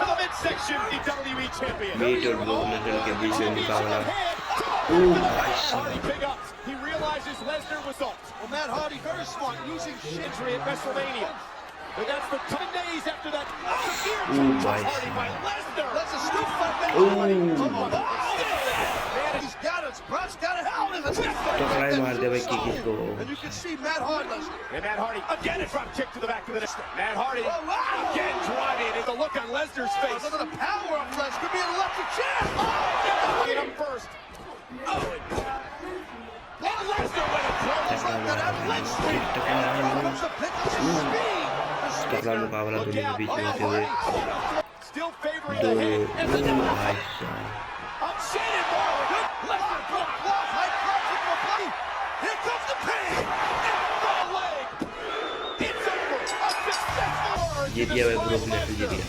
to the midsection, WWE champion. मीट और Brock Lesnar के बीच में मुकाबला। Hardy big ups. He realizes Lesnar was off. Well, Matt Hardy very smart using injury at WrestleMania. But that's for 10 days after that. Hardy by Lesnar. Lesnar still fighting. Come on. Man, he's got it. Brod's got it out in the टकराई मार दे भाई kick इसको। And you can see Matt Hardy. And Matt Hardy again a drop kick to the back of the neck. Matt Hardy again driving. And the look on Lesnar's face. Look at the power of Lesnar. Could be an electric chair. Get him first. And Lesnar went across. तगड़ा मुकाबला दोनों के बीच में होते हुए Still favoring दो the hit. भाई Shaded Lesnar block. High crossing for play. Here comes the pain. And the leg. It's over. A successful order. ये दिया भाई ब्रोक लेसनर ये दिया।